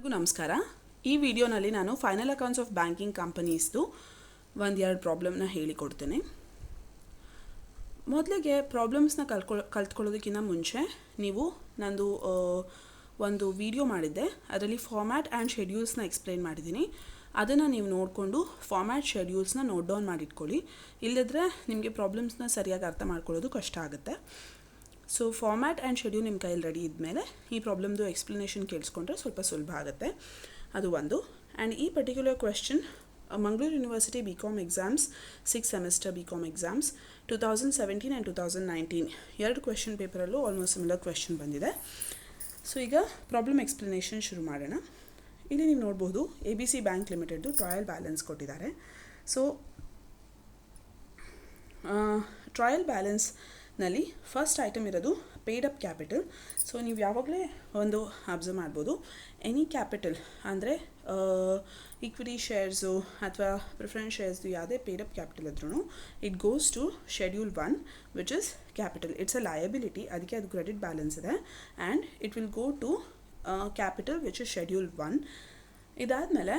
ಎಲ್ಲರಿಗೂ ನಮಸ್ಕಾರ. ಈ ವಿಡಿಯೋನಲ್ಲಿ ನಾನು ಫೈನಲ್ ಅಕೌಂಟ್ಸ್ ಆಫ್ ಬ್ಯಾಂಕಿಂಗ್ ಕಂಪನೀಸ್ದು ಒಂದೆರಡು ಪ್ರಾಬ್ಲಮ್ನ ಹೇಳಿಕೊಡ್ತೇನೆ. ಮೊದಲಿಗೆ ಪ್ರಾಬ್ಲಮ್ಸ್ನ ಕಲ್ತ್ಕೊಳ್ಳೋದಕ್ಕಿಂತ ಮುಂಚೆ ನೀವು ನಂದು ಒಂದು ವಿಡಿಯೋ ಮಾಡಿದ್ದೆ, ಅದರಲ್ಲಿ ಫಾರ್ಮ್ಯಾಟ್ ಆ್ಯಂಡ್ ಶೆಡ್ಯೂಲ್ಸ್ನ ಎಕ್ಸ್ಪ್ಲೈನ್ ಮಾಡಿದ್ದೀನಿ. ಅದನ್ನು ನೀವು ನೋಡಿಕೊಂಡು ಫಾರ್ಮ್ಯಾಟ್ ಶೆಡ್ಯೂಲ್ಸ್ನ ನೋಟ್ ಡೌನ್ ಮಾಡಿಟ್ಕೊಳ್ಳಿ. ಇಲ್ಲದಿದ್ದರೆ ನಿಮಗೆ ಪ್ರಾಬ್ಲಮ್ಸ್ನ ಸರಿಯಾಗಿ ಅರ್ಥ ಮಾಡ್ಕೊಳ್ಳೋದು ಕಷ್ಟ ಆಗುತ್ತೆ. ಸೊ ಫಾರ್ಮ್ಯಾಟ್ ಆ್ಯಂಡ್ ಶೆಡ್ಯೂಲ್ ನಿಮ್ಮ ಕೈಯಲ್ಲಿ ರೆಡಿ ಇದ್ಮೇಲೆ ಈ ಪ್ರಾಬ್ಲಮ್ದು ಎಕ್ಸ್ಪ್ಲನೇಷನ್ ಕೇಳಿಸ್ಕೊಂಡ್ರೆ ಸ್ವಲ್ಪ ಸುಲಭ ಆಗುತ್ತೆ. ಅದು ಒಂದು. ಆ್ಯಂಡ್ ಈ particular question Mangaluru university BCom exams 6th semester BCom exams 2017 and 2019 ಎರಡು ಕ್ವೆಶ್ಚನ್ ಪೇಪರಲ್ಲೂ ಆಲ್ಮೋಸ್ಟ್ ಸಿಮಿಲರ್ ಕ್ವೆಶ್ಚನ್ ಬಂದಿದೆ. ಸೊ ಈಗ ಪ್ರಾಬ್ಲಮ್ ಎಕ್ಸ್ಪ್ಲನೇಷನ್ ಶುರು ಮಾಡೋಣ. ಇಲ್ಲಿ ನೀವು ನೋಡ್ಬೋದು ABC ಬ್ಯಾಂಕ್ ಲಿಮಿಟೆಡ್ದು ಟ್ರಯಲ್ ಬ್ಯಾಲೆನ್ಸ್ ಕೊಟ್ಟಿದ್ದಾರೆ. ಸೊ ಟ್ರಯಲ್ ಬ್ಯಾಲೆನ್ಸ್ನಲ್ಲಿ ಫಸ್ಟ್ ಐಟಮ್ ಇರೋದು ಪೇಯ್ಡ್ ಅಪ್ ಕ್ಯಾಪಿಟಲ್. ಸೊ ನೀವು ಯಾವಾಗಲೇ ಒಂದು ಅಬ್ಸರ್ವ್ ಮಾಡ್ಬೋದು, ಎನಿ ಕ್ಯಾಪಿಟಲ್ ಅಂದರೆ ಈಕ್ವಿಟಿ ಶೇರ್ಸು ಅಥವಾ ಪ್ರಿಫರೆನ್ಸ್ ಶೇರ್ಸ್ದು ಯಾವುದೇ ಪೇಯ್ಡ್ ಅಪ್ ಕ್ಯಾಪಿಟಲ್ ಇದ್ರೂ it goes to schedule 1 which is capital. It's a liability, ಅದಕ್ಕೆ ಅದು ಕ್ರೆಡಿಟ್ ಬ್ಯಾಲೆನ್ಸ್ ಇದೆ. And it will go to capital which is schedule 1. ಇದಾದಮೇಲೆ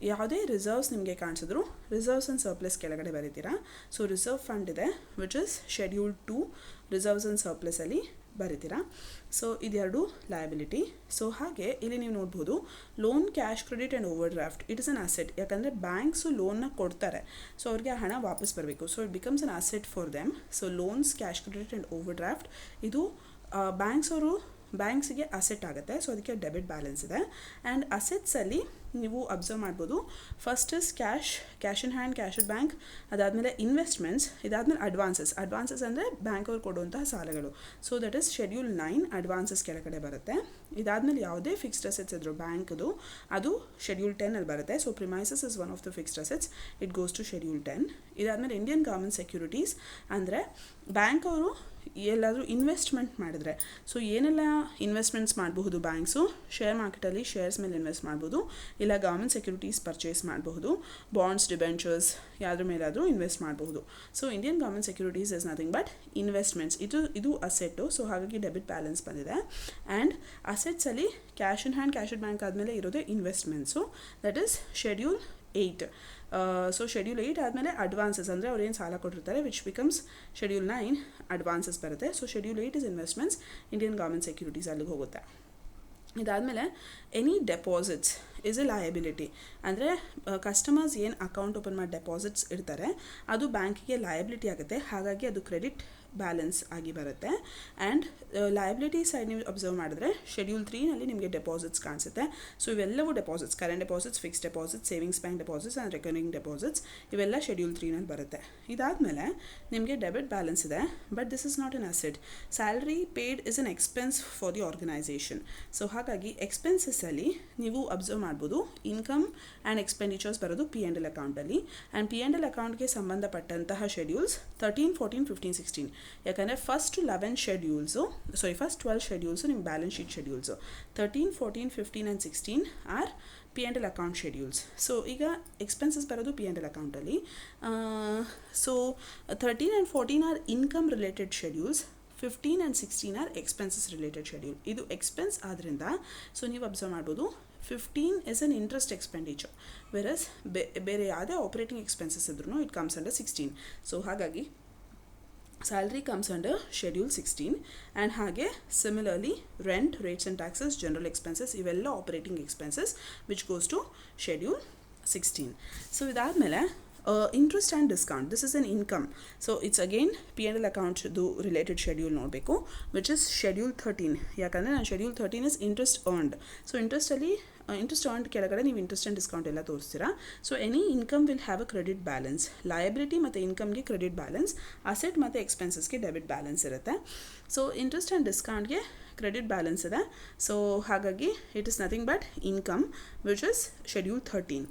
ಯಾವುದೇ ರಿಸರ್ವ್ಸ್ ನಿಮಗೆ ಕಾಣಿಸಿದ್ರು ರಿಸರ್ವ್ಸ್ ಆ್ಯಂಡ್ ಸರ್ಪ್ಲಸ್ ಕೆಳಗಡೆ ಬರೀತೀರಾ. ಸೊ ರಿಸರ್ವ್ ಫಂಡ್ ಇದೆ which is schedule 2 reserves and ಸರ್ಪ್ಲಸಲ್ಲಿ ಬರೀತೀರಾ. ಸೊ ಇದೆರಡು ಲಯಬಿಲಿಟಿ. ಸೊ ಹಾಗೆ ಇಲ್ಲಿ ನೀವು ನೋಡ್ಬೋದು loan, cash, credit and overdraft it is an asset. ಯಾಕಂದರೆ ಬ್ಯಾಂಕ್ಸು ಲೋನ್ನ ಕೊಡ್ತಾರೆ, ಸೊ ಅವ್ರಿಗೆ ಹಣ ವಾಪಸ್ ಬರಬೇಕು. So it becomes an asset for them. So loans, cash, credit and overdraft ಇದು ಬ್ಯಾಂಕ್ಸಿಗೆ ಅಸೆಟ್ ಆಗುತ್ತೆ. ಸೊ ಅದಕ್ಕೆ ಡೆಬಿಟ್ ಬ್ಯಾಲೆನ್ಸ್ ಇದೆ. ಆ್ಯಂಡ್ ಅಸೆಟ್ಸಲ್ಲಿ ನೀವು ಅಬ್ಸರ್ವ್ ಮಾಡ್ಬೋದು, first is cash in hand, cash at bank. ಅದಾದಮೇಲೆ ಇನ್ವೆಸ್ಟ್ಮೆಂಟ್ಸ್, ಇದಾದಮೇಲೆ ಅಡ್ವಾನ್ಸಸ್ ಅಂದರೆ ಬ್ಯಾಂಕ್ ಅವ್ರು ಕೊಡುವಂತಹ ಸಾಲಗಳು. So that is schedule 9 advances ಕೆಳಗಡೆ ಬರುತ್ತೆ. ಇದಾದಮೇಲೆ ಯಾವುದೇ ಫಿಕ್ಸ್ಡ್ ಅಸೆಟ್ಸ್ ಇದ್ರು ಬ್ಯಾಂಕ್ದು ಅದು ಶೆಡ್ಯೂಲ್ 10 ಅಲ್ಲಿ ಬರುತ್ತೆ. So premises is one of the fixed assets, it goes to schedule 10. ಇದಾದಮೇಲೆ ಇಂಡಿಯನ್ ಗವರ್ಮೆಂಟ್ ಸೆಕ್ಯೂರಿಟೀಸ್ ಅಂದರೆ ಬ್ಯಾಂಕ್ ಅವರು ಎಲ್ಲಾದರೂ ಇನ್ವೆಸ್ಟ್ಮೆಂಟ್ ಮಾಡಿದ್ರೆ, ಸೊ ಏನೆಲ್ಲ ಇನ್ವೆಸ್ಟ್ಮೆಂಟ್ಸ್ ಮಾಡಬಹುದು ಬ್ಯಾಂಕ್ಸು, ಶೇರ್ ಮಾರ್ಕೆಟಲ್ಲಿ ಶೇರ್ಸ್ ಮೇಲೆ ಇನ್ವೆಸ್ಟ್ ಮಾಡ್ಬೋದು, ಇಲ್ಲ ಗವರ್ಮೆಂಟ್ ಸೆಕ್ಯೂರಿಟೀಸ್ ಪರ್ಚೇಸ್ ಮಾಡಬಹುದು, ಬಾಂಡ್ಸ್, ಡಿಬೆಂಚರ್ಸ್ ಯಾವುದ್ರ ಮೇಲಾದರೂ ಇನ್ವೆಸ್ಟ್ ಮಾಡಬಹುದು. So Indian government securities is nothing but investments. ಇದು ಅಸೆಟ್ಟು. ಸೊ ಹಾಗಾಗಿ ಡೆಬಿಟ್ ಬ್ಯಾಲೆನ್ಸ್ ಬಂದಿದೆ. ಆ್ಯಂಡ್ ಅಸೆಟ್ಸಲ್ಲಿ cash in hand, cash at bank ಆದಮೇಲೆ ಇರೋದು investments, that is schedule 8. So schedule 8 ಆದಮೇಲೆ ಅಡ್ವಾನ್ಸಸ್ ಅಂದರೆ ಅವ್ರು ಏನು ಸಾಲ ಕೊಟ್ಟಿರ್ತಾರೆ ವಿಚ್ ಬಿಕಮ್ಸ್ ಶೆಡ್ಯೂಲ್ 9 ಅಡ್ವಾನ್ಸಸ್ ಬರುತ್ತೆ. So schedule 8 is investments, Indian government securities ಅಲ್ಲಿಗೆ ಹೋಗುತ್ತೆ. ಇದಾದಮೇಲೆ any deposits is a liability. ಅಂದರೆ ಕಸ್ಟಮರ್ಸ್ ಏನು ಅಕೌಂಟ್ ಓಪನ್ ಮಾಡಿ ಡೆಪಾಸಿಟ್ಸ್ ಇಡ್ತಾರೆ ಅದು ಬ್ಯಾಂಕಿಗೆ ಲಯಬಿಲಿಟಿ ಆಗುತ್ತೆ. ಹಾಗಾಗಿ ಅದು ಕ್ರೆಡಿಟ್ ಬ್ಯಾಲೆನ್ಸ್ ಆಗಿ ಬರುತ್ತೆ. ಆ್ಯಂಡ್ ಲಯಬಿಲಿಟಿ ಸೈಡ್ ನೀವು ಅಬ್ಸರ್ವ್ ಮಾಡಿದ್ರೆ ಶೆಡ್ಯೂಲ್ 3ನಲ್ಲಿ ನಿಮಗೆ ಡೆಪಾಸಿಟ್ಸ್ ಕಾಣಿಸುತ್ತೆ. ಸೊ ಇವೆಲ್ಲವೂ deposits, current deposits, fixed deposits, savings bank deposits and recurring deposits ಇವೆಲ್ಲ ಶೆಡ್ಯೂಲ್ 3ನಲ್ಲಿ ಬರುತ್ತೆ. ಇದಾದಮೇಲೆ ನಿಮಗೆ ಡೆಬಿಟ್ ಬ್ಯಾಲೆನ್ಸ್ ಇದೆ, but this is not an asset. Salary paid is an expense for the organisation. So ಹಾಗಾಗಿ ಎಕ್ಸ್ಪೆನ್ಸಸ್ಸಲ್ಲಿ ನೀವು ಅಬ್ಸರ್ವ್ ಮಾಡ್ಬೋದು ಇನ್ಕಮ್ ಆ್ಯಂಡ್ ಎಕ್ಸ್ಪೆಂಡಿಚರ್ಸ್ ಬರೋದು P&L ಅಕೌಂಟಲ್ಲಿ. ಆ್ಯಂಡ್ P&L ಅಕೌಂಟ್ಗೆ ಸಂಬಂಧಪಟ್ಟಂತಹ ಶೆಡ್ಯೂಲ್ಸ್ 13, 14, 15, 16. ಯಾಕಂದರೆ ಫಸ್ಟ್ 12 ಶೆಡ್ಯೂಲ್ಸು ನಿಮ್ಮ balance sheet schedules. 13, 14, 15 and 16 are P&L account schedules. So ಈಗ ಎಕ್ಸ್ಪೆನ್ಸಸ್ ಬರೋದು P&L ಅಕೌಂಟಲ್ಲಿ. So 13 and 14 are income related schedules, 15 and 16 are expenses related schedule. ಇದು ಎಕ್ಸ್ಪೆನ್ಸ್ ಆದ್ದರಿಂದ ಸೊ ನೀವು ಅಬ್ಸರ್ವ್ ಮಾಡ್ಬೋದು 15 is an interest expenditure, versus ಬೇರೆ ಯಾವುದೇ ಆಪರೇಟಿಂಗ್ ಎಕ್ಸ್ಪೆನ್ಸಸ್ ಇದ್ರೂ ಇಟ್ ಕಮ್ಸ್ ಅಂಡರ್ 16. ಸೊ ಹಾಗಾಗಿ salary comes under schedule 16. And ಹಾಗೆ similarly rent, rates and taxes, general expenses ಇವೆಲ್ಲ operating expenses which goes to schedule 16. So ಇದಾದಮೇಲೆ interest and discount, this is an income. So it's again P&L ಅಕೌಂಟ್ದು related schedule ನೋಡಬೇಕು which is schedule 13. ಯಾಕಂದರೆ ನಾನು schedule 13 is interest earned. So interest earned ಕೆಳಗಡೆ ನೀವು interest and discount ಎಲ್ಲ ತೋರಿಸ್ತೀರಾ. So any income will have a credit balance. Liability ಮತ್ತು ಇನ್ಕಮ್ಗೆ ಕ್ರೆಡಿಟ್ ಬ್ಯಾಲೆನ್ಸ್, ಅಸೆಟ್ ಮತ್ತು ಎಕ್ಸ್ಪೆನ್ಸಸ್ಗೆ ಡೆಬಿಟ್ ಬ್ಯಾಲೆನ್ಸ್ ಇರುತ್ತೆ. ಸೊ ಇಂಟ್ರೆಸ್ಟ್ ಆ್ಯಂಡ್ ಡಿಸ್ಕೌಂಟ್ಗೆ ಕ್ರೆಡಿಟ್ ಬ್ಯಾಲೆನ್ಸ್ ಇದೆ. ಸೊ ಹಾಗಾಗಿ it is nothing but income which is schedule 13.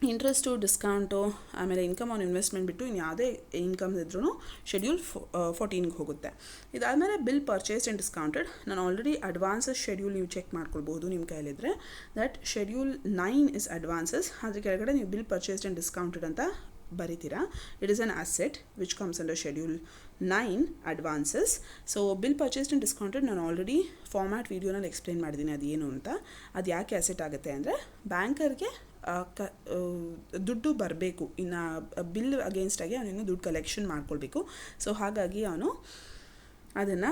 Interest, discount, ಆಮೇಲೆ ಇನ್ಕಮ್ ಆನ್ ಇನ್ವೆಸ್ಟ್ಮೆಂಟ್ ಬಿಟ್ಟು ಇನ್ನು ಯಾವುದೇ ಇನ್ಕಮ್ ಇದ್ರೂ ಶೆಡ್ಯೂಲ್ 14ಗೆ ಹೋಗುತ್ತೆ. ಇದಾದಮೇಲೆ ಬಿಲ್ ಪರ್ಚೇಸ್ಡ್ ಆ್ಯಂಡ್ ಡಿಸ್ಕೌಂಟೆಡ್. ನಾನು ಆಲ್ರೆಡಿ ಅಡ್ವಾನ್ಸಸ್ ಶೆಡ್ಯೂಲ್ ನೀವು ಚೆಕ್ ಮಾಡ್ಕೊಳ್ಬೋದು ನಿಮ್ಮ ಕೈಲಿದ್ರೆ. That schedule 9 is advances. ಅದ್ರ ಕೆಳಗಡೆ ನೀವು ಬಿಲ್ ಪರ್ಚೇಸ್ಡ್ ಆ್ಯಂಡ್ ಡಿಸ್ಕೌಂಟೆಡ್ ಅಂತ ಬರಿತೀರಾ. It is an asset which comes under schedule 9 advances. So bill purchased and discounted ನಾನು ಆಲ್ರೆಡಿ ಫಾರ್ಮ್ಯಾಟ್ ವೀಡಿಯೋನಲ್ಲಿ ಎಕ್ಸ್ಪ್ಲೇನ್ ಮಾಡಿದ್ದೀನಿ ಅದೇನು ಅಂತ. ಅದು ಯಾಕೆ ಅಸೆಟ್ ಆಗುತ್ತೆ ಅಂದರೆ ಬ್ಯಾಂಕರ್ಗೆ ದುಡ್ಡು ಬರಬೇಕು, ಇನ್ನು ಬಿಲ್ ಅಗೇನ್ಸ್ಟಾಗಿ ಅವನಿನ್ನು ದುಡ್ಡು ಕಲೆಕ್ಷನ್ ಮಾಡ್ಕೊಳ್ಬೇಕು. ಸೊ ಹಾಗಾಗಿ ಅವನು ಅದನ್ನು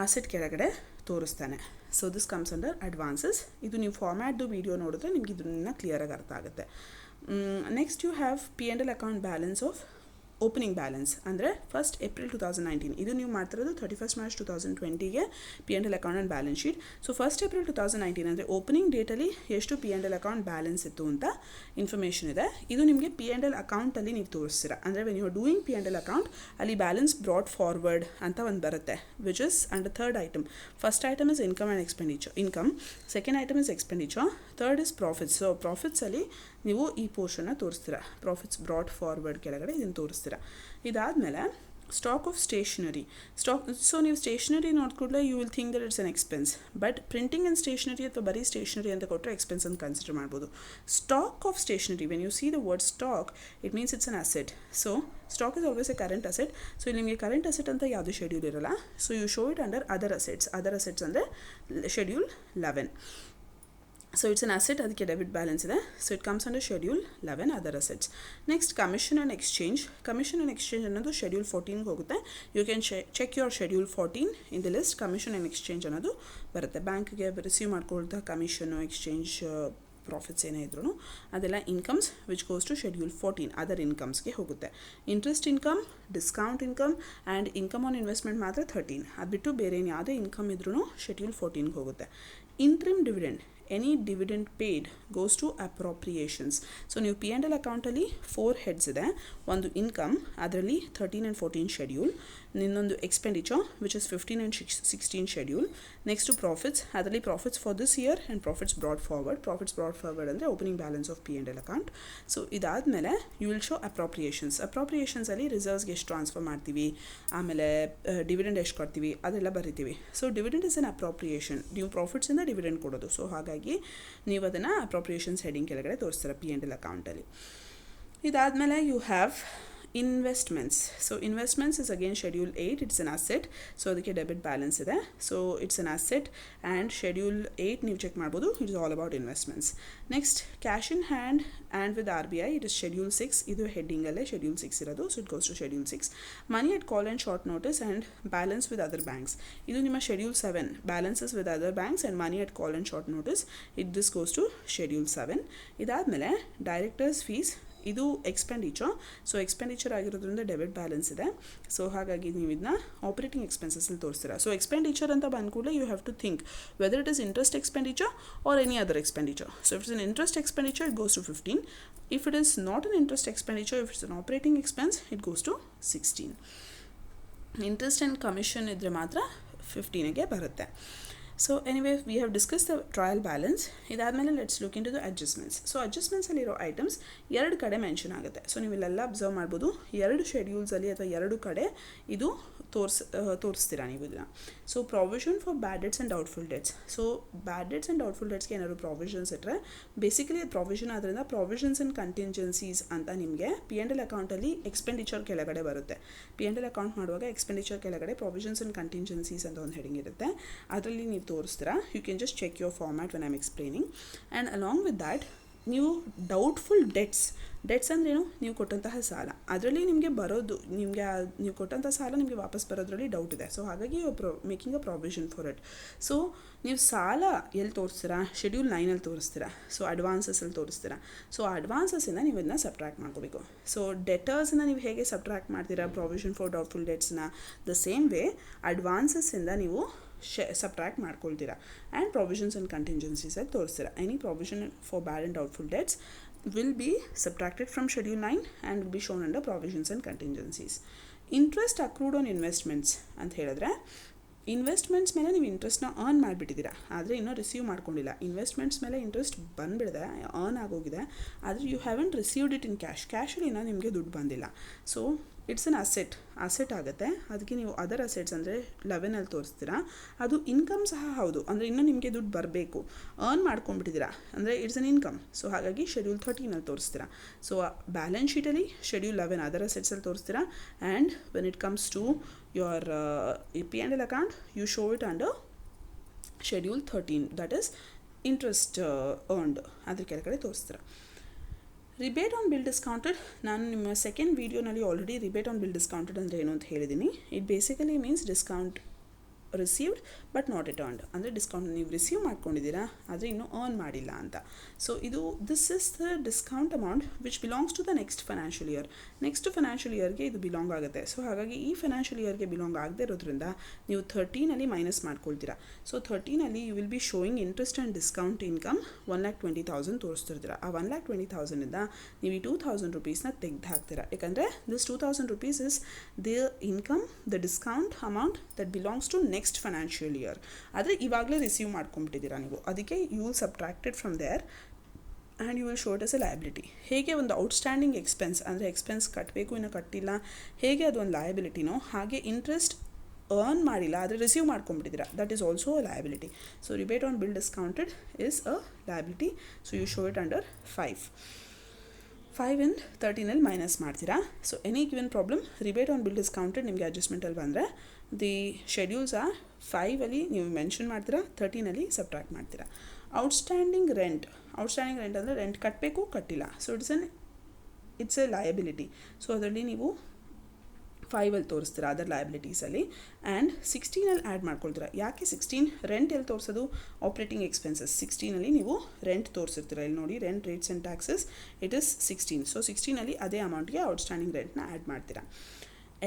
ಅಸೆಟ್ ಕೆಳಗಡೆ ತೋರಿಸ್ತಾನೆ. So this comes under advances. ಇದು ನೀವು ಫಾರ್ಮ್ಯಾಟ್ದು ವೀಡಿಯೋ ನೋಡಿದ್ರೆ ನಿಮ್ಗೆ ಇದನ್ನ ಕ್ಲಿಯರಾಗಿ ಅರ್ಥ ಆಗುತ್ತೆ. Next you have P&L account balance of opening balance ಅಂದರೆ 1st April 2019. ಇದು ನೀವು ಮಾಡ್ತಿರೋದು 31st March 2020ಗೆ P&L account and balance sheet. So 1st April 2019 ಅಂದರೆ ಓಪನಿಂಗ್ ಡೇಟಲ್ಲಿ ಎಷ್ಟು P&L ಅಕೌಂಟ್ ಬ್ಯಾಲೆನ್ಸ್ ಇತ್ತು ಅಂತ ಇನ್ಫಾರ್ಮೇಷನ್ ಇದೆ. ಇದು ನಿಮಗೆ P&L ಅಕೌಂಟಲ್ಲಿ ನೀವು ತೋರಿಸ್ತೀರಾ. ಅಂದರೆ when you are doing P&L account ಅಲ್ಲಿ ಬ್ಯಾಲೆನ್ಸ್ ಬ್ರಾಡ್ ಫಾರ್ವರ್ಡ್ ಅಂತ ಒಂದು ಬರುತ್ತೆ, which is under third item. First item is income and expenditure, income. Second item is expenditure. Third is profits. So ಪ್ರಾಫಿಟ್ಸಲ್ಲಿ ನೀವು ಈ ಪೋರ್ಷನ್ನ ತೋರಿಸ್ತೀರಾ. ಪ್ರಾಫಿಟ್ಸ್ ಬ್ರಾಡ್ ಫಾರ್ವರ್ಡ್ ಕೆಳಗಡೆ ಇದನ್ನು ತೋರಿಸ್ತೀರಾ. ಇದಾದಮೇಲೆ ಸ್ಟಾಕ್ ಆಫ್ ಸ್ಟೇಷನರಿ. ಸೊ ನೀವು ಸ್ಟೇಷನರಿ ನೋಡ್ಕೊಡ್ಲೆ you will think that it's an expense, but printing and stationery ಅಥವಾ ಬರೀ ಸ್ಟೇಷನರಿ ಅಂತ ಕೊಟ್ಟರೆ ಎಕ್ಸ್ಪೆನ್ಸ್ ಅಂತ ಕನ್ಸಿಡರ್ ಮಾಡ್ಬೋದು. Stock of stationery, when you see the word stock it means it's an asset. So stock is always a current asset. So ಇಲ್ಲಿ ನಿಮಗೆ current asset ಅಂತ ಯಾವುದೇ ಶೆಡ್ಯೂಲ್ ಇರಲ್ಲ. So you show it under other assets. Other assets ಅಂದರೆ schedule 11. So it's an asset, ಅದಕ್ಕೆ debit balance ಇದೆ. So it comes under schedule 11 other assets. Next commission and exchange. Commission and exchange ಅನ್ನೋದು schedule 14ಗೆ ಹೋಗುತ್ತೆ. You can check your schedule 14 in the list. Commission and exchange ಅನ್ನೋದು ಬರುತ್ತೆ. ಬ್ಯಾಂಕ್ಗೆ receive ಮಾಡ್ಕೊಳ್ತಾ commission, exchange, profits ಏನೇ ಇದ್ರೂ ಅದೆಲ್ಲ incomes which goes to schedule 14 other ಇನ್ಕಮ್ಸ್ಗೆ ಹೋಗುತ್ತೆ. Interest income, discount income and income on investment ಮಾತ್ರ 13. ಅದು ಬಿಟ್ಟು ಬೇರೆ ಏನು ಯಾವುದೇ ಇನ್ಕಮ್ ಇದ್ರೂ ಶೆಡ್ಯೂಲ್ 14ಗೆ ಹೋಗುತ್ತೆ. Interim dividend, any dividend paid goes to appropriations. So ನೀವು P&L ಅಕೌಂಟಲ್ಲಿ 4 ಹೆಡ್ಸ್ ಇದೆ. ಒಂದು ಇನ್ಕಮ್, ಅದರಲ್ಲಿ 13 ಆ್ಯಂಡ್ 14 ಶೆಡ್ಯೂಲ್. ಇನ್ನೊಂದು expenditure which is 15 and 16 schedule. Next profits, ಅದರಲ್ಲಿ profits for this year and profits brought forward. Profits brought forward ಅಂದರೆ opening balance of P&L account. So ಇದಾದಮೇಲೆ you will show appropriations. ಅಪ್ರೋಪ್ರಿಯೇಷನ್ಸಲ್ಲಿ ರಿಸರ್ವ್ಸ್ಗೆ ಎಷ್ಟು transfer ಮಾಡ್ತೀವಿ, ಆಮೇಲೆ dividend ಎಷ್ಟು ಕೊಡ್ತೀವಿ ಅದೆಲ್ಲ ಬರಿತೀವಿ. So dividend is an appropriation. ನೀವು ಪ್ರಾಫಿಟ್ಸಿಂದ ಡಿವಿಡೆಂಡ್ ಕೊಡೋದು. ಸೊ ಹಾಗಾಗಿ ನೀವು ಅದನ್ನು ಅಪ್ರೋಪ್ರಿಯೇಷನ್ಸ್ ಹೆಡಿಂಗ್ ಕೆಳಗಡೆ ತೋರಿಸ್ತಾರೆ P&L ಅಕೌಂಟಲ್ಲಿ. ಇದಾದಮೇಲೆ you have investments. So investments is again schedule 8. It's an asset. So ಅದಕ್ಕೆ ಡೆಬಿಟ್ ಬ್ಯಾಲೆನ್ಸ್ ಇದೆ. So it's an asset and schedule 8 ನೀವು ಚೆಕ್ ಮಾಡ್ಬೋದು. It's all about investments. Next cash in hand and with RBI it is schedule 6. ಇದು ಹೆಡ್ಡಿಂಗಲ್ಲೇ schedule 6 ಇರೋದು. So it goes to schedule 6. Money at call and short notice and balance with other banks. ಇದು ನಿಮ್ಮ schedule 7. Balances with other banks and money at call and short notice. This goes to schedule 7. ಇದಾದಮೇಲೆ directors fees, ಇದು expenditure. So expenditure ಆಗಿರೋದ್ರಿಂದ debit balance ಇದೆ. So ಹಾಗಾಗಿ ನೀವು ಇದನ್ನ operating ಎಕ್ಸ್ಪೆನ್ಸಸ್ಸಲ್ಲಿ ತೋರಿಸ್ತೀರಾ. ಸೊ ಎಕ್ಸ್ಪೆಂಡಿಚರ್ ಅಂತ ಬಂದ ಕೂಡಲೇ you have to think whether it is interest expenditure or any other expenditure. So if it's an interest expenditure it goes to 15. If it is not an interest expenditure, if it's an operating expense it goes to 16. Interest and commission ಇದ್ದರೆ ಮಾತ್ರ 15ಗೆ ಬರುತ್ತೆ. So anyway we have discuss the trial balance. ಇದಾದಮೇಲೆ let's look into the adjustments. So ಅಡ್ಜಸ್ಟ್ಮೆಂಟ್ಸಲ್ಲಿರೋ items 2 ಕಡೆ mention ಆಗುತ್ತೆ. So ನೀವು ಇಲ್ಲೆಲ್ಲ ಅಬ್ಸರ್ವ್ ಮಾಡ್ಬೋದು. 2 ಶೆಡ್ಯೂಲ್ಸಲ್ಲಿ ಅಥವಾ 2 ಕಡೆ ಇದು ತೋರಿಸ್ತೀರಾ ನೀವು ಇದನ್ನು. So provision for bad debts and doubtful debts. So bad debts and doubtful ಡೆಟ್ಸ್ಗೆ ಏನಾದ್ರು ಪ್ರಾವಿಷನ್ಸ್ ಇಟ್ಟರೆ ಬೇಸಿಕಲಿ ಅದು ಪ್ರಾವಿಷನ್ ಆದ್ದರಿಂದ ಪ್ರಾವಿಷನ್ಸ್ ಆ್ಯಂಡ್ ಕಂಟಿಂಜೆನ್ಸೀಸ್ ಅಂತ ನಿಮಗೆ P&L ಅಕೌಂಟಲ್ಲಿ ಎಕ್ಸ್ಪೆಂಡಿಚರ್ ಕೆಳಗಡೆ ಬರುತ್ತೆ. P&L ಅಕೌಂಟ್ ಮಾಡುವಾಗ ಎಕ್ಸ್ಪೆಂಡಿಚರ್ ಕೆಳಗಡೆ ಪ್ರಾವಿಷನ್ಸ್ ಆ್ಯಂಡ್ ಕಂಟಿಂಜೆನ್ಸೀಸ್ ಅಂತ ಒಂದು ಹೆಡಿಂಗ್ ಇರುತ್ತೆ. ಅದರಲ್ಲಿ ನೀವು ತೋರಿಸ್ತೀರಾ. You can just check your format when I am explaining. And along with that ನೀವು ಡೌಟ್ಫುಲ್ ಡೆಟ್ಸ್ ಅಂದ್ರೇನು, ನೀವು ಕೊಟ್ಟಂತಹ ಸಾಲ, ಅದರಲ್ಲಿ ನಿಮಗೆ ಬರೋದು, ನಿಮಗೆ ನೀವು ಕೊಟ್ಟಂಥ ಸಾಲ ನಿಮಗೆ ವಾಪಸ್ ಬರೋದ್ರಲ್ಲಿ ಡೌಟ್ ಇದೆ. ಸೊ ಹಾಗಾಗಿ making a provision for it. So ನೀವು ಸಾಲ ಎಲ್ಲಿ ತೋರಿಸ್ತೀರಾ, ಶೆಡ್ಯೂಲ್ 9ಅಲ್ಲಿ ತೋರಿಸ್ತೀರಾ. ಸೊ ಅಡ್ವಾನ್ಸಸಲ್ಲಿ ತೋರಿಸ್ತೀರಾ. ಸೊ ಅಡ್ವಾನ್ಸಸ್ಸಿಂದ ನೀವು ಇದನ್ನ ಸಬ್ಟ್ರ್ಯಾಕ್ಟ್ ಮಾಡ್ಕೋಬೇಕು. ಸೊ ಡೆಟರ್ಸ್ನ ನೀವು ಹೇಗೆ ಸಬ್ಟ್ರ್ಯಾಕ್ಟ್ ಮಾಡ್ತೀರಾ ಪ್ರಾವಿಷನ್ ಫಾರ್ ಡೌಟ್ಫುಲ್ ಡೆಟ್ಸ್ನ, ದ ಸೇಮ್ ವೇ ಅಡ್ವಾನ್ಸಸ್ಸಿಂದ ನೀವು ಸಬ್ಟ್ರ್ಯಾಕ್ಟ್ ಮಾಡ್ಕೊಳ್ತೀರಾ. ಆ್ಯಂಡ್ ಪ್ರಾವಿಷನ್ಸ್ ಆ್ಯಂಡ್ ಕಂಟಿಂಜೆನ್ಸೀಸಲ್ಲಿ ತೋರಿಸ್ತೀರಾ. Any provision for bad and doubtful debts will be subtracted from schedule 9 and will be shown under provisions and contingencies. Interest accrued on investments ಅಂತ ಹೇಳಿದ್ರೆ investments ಮೇಲೆ ನೀವು ಇಂಟ್ರೆಸ್ಟ್ನ earn ಮಾಡಿಬಿಟ್ಟಿದ್ದೀರಾ, ಆದರೆ ಇನ್ನೂ ರಿಸೀವ್ ಮಾಡ್ಕೊಂಡಿಲ್ಲ. ಇನ್ವೆಸ್ಟ್ಮೆಂಟ್ಸ್ ಮೇಲೆ ಇಂಟ್ರೆಸ್ಟ್ ಬಂದುಬಿಡಿದೆ, ಅರ್ನ್ ಆಗೋಗಿದೆ, ಆದರೆ you haven't received it in ಕ್ಯಾಶಲ್ಲಿ ಇನ್ನೂ ನಿಮಗೆ ದುಡ್ಡು ಬಂದಿಲ್ಲ. ಸೊ ಇಟ್ಸ್ ಅನ್ ಅಸೆಟ್ ಆಗುತ್ತೆ. ಅದಕ್ಕೆ ನೀವು ಅದರ್ ಅಸೆಟ್ಸ್ ಅಂದರೆ 11ಅಲ್ಲಿ ತೋರಿಸ್ತೀರಾ. ಅದು ಇನ್ಕಮ್ ಸಹ ಹೌದು, ಅಂದರೆ ಇನ್ನೂ ನಿಮಗೆ ದುಡ್ಡು ಬರಬೇಕು, ಅರ್ನ್ ಮಾಡ್ಕೊಂಡ್ಬಿಟ್ಟಿದ್ದೀರಾ, ಅಂದರೆ ಇಟ್ಸ್ ಅನ್ ಇನ್ಕಮ್. ಸೊ ಹಾಗಾಗಿ ಶೆಡ್ಯೂಲ್ 13ಅಲ್ಲಿ ತೋರಿಸ್ತೀರಾ. ಸೊ ಬ್ಯಾಲೆನ್ಸ್ ಶೀಟಲ್ಲಿ ಶೆಡ್ಯೂಲ್ 11 ಅದರ್ ಅಸೆಟ್ಸಲ್ಲಿ ತೋರಿಸ್ತೀರಾ. And when it comes to your P&L account, you show it under schedule 13, that is interest earned. ಅದ್ರ ಕೆಳಗಡೆ ತೋರಿಸ್ತೀರ. ರಿಬೇಟ್ ಆನ್ ಬಿಲ್ ಡಿಸ್ಕೌಂಟೆಡ್, ನಾನು ನಿಮ್ಮ ಸೆಕೆಂಡ್ ವೀಡಿಯೋನಲ್ಲಿ already rebate on bill discounted ಅಂದರೆ ಏನು ಅಂತ ಹೇಳಿದ್ದೀನಿ. It basically means discount received but not returned, ಅಂದರೆ ಡಿಸ್ಕೌಂಟ್ ನೀವು ರಿಸೀವ್ ಮಾಡ್ಕೊಂಡಿದ್ದೀರಾ ಆದರೆ ಇನ್ನೂ ಅರ್ನ್ ಮಾಡಿಲ್ಲ ಅಂತ. ಸೊ ಇದು this is the discount amount which belongs to the next financial year. Next financial ಇಯರ್ಗೆ ಇದು ಬಿಲಾಂಗ್ ಆಗುತ್ತೆ. ಸೊ ಹಾಗಾಗಿ ಈ ಫೈನಾನ್ಷಿಯಲ್ ಇಯರ್ಗೆ ಬಿಲಾಂಗ್ ಆಗದೆ ಇರೋದ್ರಿಂದ ನೀವು 13ಅಲ್ಲಿ ಮೈನಸ್ ಮಾಡ್ಕೊಳ್ತೀರಾ. ಸೊ 13ಅಲ್ಲಿ you will be showing interest and discount income 1,20,000 ತೋರಿಸ್ತಿರ್ತೀರ. ಆ 1,20,000ಇಂದ ನೀವು ಈ 2,000 ರೂಪೀಸ್ನ ತೆಗೆದು ಹಾಕ್ತೀರಾ. ಯಾಕಂದರೆ this 2,000 rupees is the income, the discount amount that belongs to next financial year. ಆದರೆ ಇವಾಗಲೇ ರಿಸೀವ್ ಮಾಡ್ಕೊಂಡ್ಬಿಟ್ಟಿದ್ದೀರಾ ನೀವು, ಅದಕ್ಕೆ you will subtracted from there and you will show it as a liability. ಹೇಗೆ ಒಂದು ಔಟ್ಸ್ಟ್ಯಾಂಡಿಂಗ್ ಎಕ್ಸ್ಪೆನ್ಸ್, ಅಂದರೆ ಎಕ್ಸ್ಪೆನ್ಸ್ ಕಟ್ಟಬೇಕು ಇನ್ನೂ ಕಟ್ಟಿಲ್ಲ, ಹೇಗೆ ಅದು ಒಂದು ಲಯಬಿಲಿಟಿನೋ ಹಾಗೆ ಇಂಟ್ರೆಸ್ಟ್ ಅರ್ನ್ ಮಾಡಿಲ್ಲ ಆದರೆ ರಿಸೀವ್ ಮಾಡ್ಕೊಂಡ್ಬಿಟ್ಟಿದ್ದೀರಾ, that is also a liability. So rebate on bill discounted is a liability. So you show it under 5 and 13ಅಲ್ಲಿ ಮೈನಸ್ ಮಾಡ್ತೀರಾ. So any given problem rebate on bill discounted ನಿಮಗೆ ಅಡ್ಜಸ್ಟ್ಮೆಂಟಲ್ಲಿ ಬಂದರೆ the schedules ಆ 5ಅಲ್ಲಿ ನೀವು mention ಮಾಡ್ತೀರಾ, 13ಅಲ್ಲಿ subtract ಮಾಡ್ತೀರಾ. ಔಟ್ಸ್ಟ್ಯಾಂಡಿಂಗ್ ರೆಂಟ್ ಅಂದರೆ ರೆಂಟ್ ಕಟ್ಟಬೇಕು ಕಟ್ಟಿಲ್ಲ. So it's a liability. So ಅದರಲ್ಲಿ ನೀವು 5ಅಲ್ಲಿ ತೋರಿಸ್ತೀರಾ ಅದರ್ ಲಯಬಿಲಿಟೀಸಲ್ಲಿ. ಆ್ಯಂಡ್ 16ಅಲ್ಲಿ ಆ್ಯಡ್ ಮಾಡ್ಕೊಳ್ತೀರಾ. ಯಾಕೆ 16? ರೆಂಟ್ ಎಲ್ಲಿ ತೋರಿಸೋದು? ಆಪ್ರೇಟಿಂಗ್ ಎಕ್ಸ್ಪೆನ್ಸಸ್ 16ಅಲ್ಲಿ ನೀವು ರೆಂಟ್ ತೋರಿಸಿರ್ತೀರ. ಇಲ್ಲಿ ನೋಡಿ, rent, rates and taxes, it is 16. So 16ಅಲ್ಲಿ ಅದೇ ಅಮೌಂಟ್ಗೆ ಔಟ್ಸ್ಟ್ಯಾಂಡಿಂಗ್ ರೆಂಟ್ನ ಆ್ಯಡ್ ಮಾಡ್ತೀರಾ.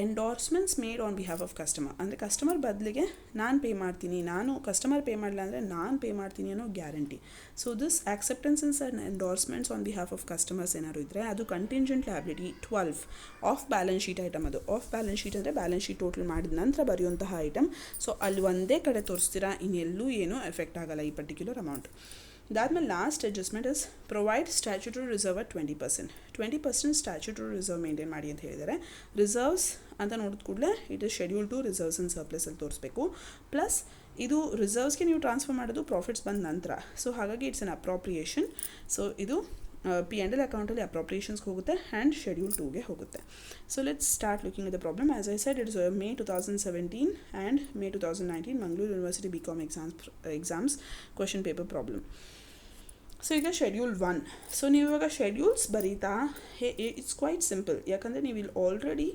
Endorsements made on behalf of customer, ಅಂದರೆ ಕಸ್ಟಮರ್ ಬದಲಿಗೆ ನಾನು ಪೇ ಮಾಡ್ತೀನಿ, ನಾನು ಕಸ್ಟಮರ್ ಪೇ ಮಾಡಲ್ಲ ಅಂದರೆ ನಾನು ಪೇ ಮಾಡ್ತೀನಿ ಅನ್ನೋ guarantee. So this acceptances and endorsements on behalf of customers ಏನಾದ್ರು ಇದ್ದರೆ ಅದು contingent liability 12 off balance sheet item. ಅದು ಆಫ್ ಬ್ಯಾಲೆನ್ಸ್ ಶೀಟ್ ಅಂದರೆ ಬ್ಯಾಲೆನ್ಸ್ ಶೀಟ್ ಟೋಟಲ್ ಮಾಡಿದ ನಂತರ ಬರೆಯುವಂತಹ ಐಟಮ್. ಸೊ ಅಲ್ಲಿ ಒಂದೇ ಕಡೆ ತೋರಿಸ್ತೀರಾ, ಇನ್ನೆಲ್ಲೂ ಏನೂ ಎಫೆಕ್ಟ್ ಆಗಲ್ಲ ಈ ಪರ್ಟಿಕ್ಯುಲರ್ ಅಮೌಂಟ್. ಇದಾದಮೇಲೆ last adjustment is provide statutory reserve at 20% statutory reserve maintain ಮಾಡಿ ಅಂತ ಹೇಳಿದ್ದಾರೆ. ರಿಸರ್ವ್ಸ್ ಅಂತ ನೋಡಿದ ಕೂಡಲೇ it is schedule two reserves and ಸರ್ಪ್ಲಸಲ್ಲಿ ತೋರಿಸ್ಬೇಕು. ಪ್ಲಸ್ ಇದು ರಿಸರ್ವ್ಸ್ಗೆ ನೀವು ಟ್ರಾನ್ಸ್ಫರ್ ಮಾಡೋದು ಪ್ರಾಫಿಟ್ಸ್ ಬಂದ ನಂತರ. ಸೊ ಹಾಗಾಗಿ ಇಟ್ಸ್ ಅನ್ ಅಪ್ರಾಪ್ರಿಯೇಷನ್. ಸೊ ಇದು P&L ಅಕೌಂಟಲ್ಲಿ ಅಪ್ರಾಪ್ರಿಯೇಷನ್ಸ್ಗೆ ಹೋಗುತ್ತೆ ಆ್ಯಂಡ್ ಶೆಡ್ಯೂಲ್ 2ಗೆ ಹೋಗುತ್ತೆ. So let's start looking at the problem. As I said, it's May 2017 and May 2019 Mangaluru university BCom exams question paper problem. So ಈಗ schedule 1. So ನೀವು ಇವಾಗ schedules ಬರೀತಾ it's quite simple, ಯಾಕಂದರೆ ನೀವು ಇಲ್ಲಿ ಆಲ್ರೆಡಿ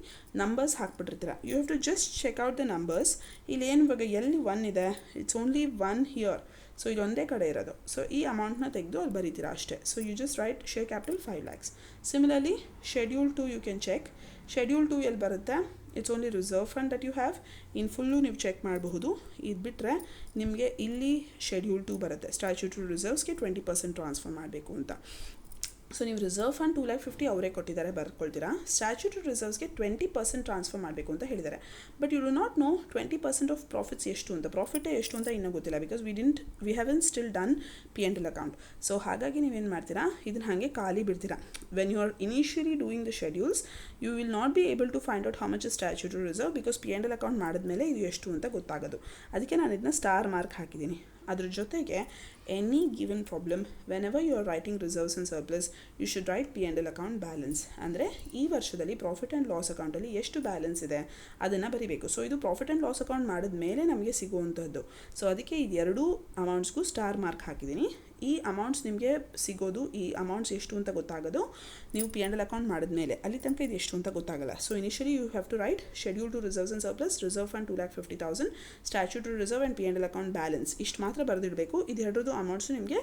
ನಂಬರ್ಸ್ ಹಾಕ್ಬಿಟ್ಟಿರ್ತೀರ. You have to just check out the numbers. ಇಲ್ಲಿ ಏನು ಇವಾಗ ಎಲ್ಲಿ 1 ಇದೆ, ಇಟ್ಸ್ ಓನ್ಲಿ 1 ಹಿಯರ್. ಸೊ ಇದೊಂದೇ ಕಡೆ ಇರೋದು. ಸೊ ಈ ಅಮೌಂಟ್ನ ತೆಗೆದು ಅಲ್ಲಿ ಬರೀತೀರಾ ಅಷ್ಟೇ. So you just write share capital 5 lakhs. Similarly schedule 2 you can check. Schedule 2 ಎಲ್ಲಿ ಬರುತ್ತೆ? It's only reserve fund that you have. In full ನೀವು ಚೆಕ್ ಮಾಡಬಹುದು. ಇದು ಬಿಟ್ಟರೆ ನಿಮಗೆ ಇಲ್ಲಿ ಶೆಡ್ಯೂಲ್ 2 ಬರುತ್ತೆ. ಸ್ಟ್ಯಾಚ್ಯುಟರಿ ರಿಸರ್ವ್ಸ್ಗೆ 20% ಟ್ರಾನ್ಸ್ಫರ್ ಮಾಡಬೇಕು ಅಂತ. ಸೊ ನೀವು ರಿಸರ್ವ್ ಫಂಡ್ 2,50,000 ಅವರೇ ಕೊಟ್ಟಿದ್ದಾರೆ, ಬರ್ಕೊಳ್ತೀರಾ. ಸ್ಟ್ಯಾಚ್ಯುಟರಿ ರಿಸರ್ವ್ಸ್ಗೆ 20% ಟ್ರಾನ್ಸ್ಫರ್ ಮಾಡಬೇಕು ಅಂತ ಹೇಳಿದ್ದಾರೆ. But you do not know 20% of profits ಎಷ್ಟು ಅಂತ, ಪ್ರಾಫಿಟೇ ಎಷ್ಟು ಅಂತ ಇನ್ನೂ ಗೊತ್ತಿಲ್ಲ. Because we haven't still done P&L account. So ಹಾಗಾಗಿ ನೀವೇನು ಮಾಡ್ತೀರಾ, ಇದನ್ನು ಹಾಗೆ ಖಾಲಿ ಬಿಡ್ತೀರಾ. When you are initially doing the schedules, you will not be able to find out how much is statutory reserve, because P&L account ಮಾಡಿದ್ಮೇಲೆ ಇದು ಎಷ್ಟು ಅಂತ ಗೊತ್ತಾಗೋದು. ಅದಕ್ಕೆ ನಾನು ಇದನ್ನ ಸ್ಟಾರ್ ಮಾರ್ಕ್ ಹಾಕಿದ್ದೀನಿ. ಅದ್ರ ಜೊತೆಗೆ any given problem, whenever you are writing reserves and surplus, you should write P&L account balance. ಅಂದರೆ ಈ ವರ್ಷದಲ್ಲಿ ಪ್ರಾಫಿಟ್ ಆ್ಯಂಡ್ ಲಾಸ್ ಅಕೌಂಟಲ್ಲಿ ಎಷ್ಟು ಬ್ಯಾಲೆನ್ಸ್ ಇದೆ ಅದನ್ನು ಬರೀಬೇಕು. ಸೊ ಇದು ಪ್ರಾಫಿಟ್ ಆ್ಯಂಡ್ ಲಾಸ್ ಅಕೌಂಟ್ ಮಾಡಿದ ಮೇಲೆ ನಮಗೆ ಸಿಗುವಂಥದ್ದು. ಸೊ ಅದಕ್ಕೆ ಇದು ಎರಡೂ ಅಮೌಂಟ್ಸ್ಗೂ ಸ್ಟಾರ್ ಮಾರ್ಕ್ ಹಾಕಿದ್ದೀನಿ. ಈ ಅಮೌಂಟ್ಸ್ ನಿಮಗೆ ಸಿಗೋದು, ಈ ಅಮೌಂಟ್ಸ್ ಎಷ್ಟು ಅಂತ ಗೊತ್ತಾಗೋದು ನೀವು P&L ಅಕೌಂಟ್ ಮಾಡಿದ ಮೇಲೆ. ಅಲ್ಲಿ ತನಕ ಇದು ಎಷ್ಟು ಅಂತ ಗೊತ್ತಾಗಲ್ಲ. So initially you have to write schedule two reserves and surplus, reserve fund 2,50,000, statutory reserve and P&L account balance. ಇಷ್ಟು ಮಾತ್ರ ಬರೆದಿಡಬೇಕು. ಇದು ಎರಡರದ್ದು ಅಮೌಂಟ್ಸು ನಿಮಗೆ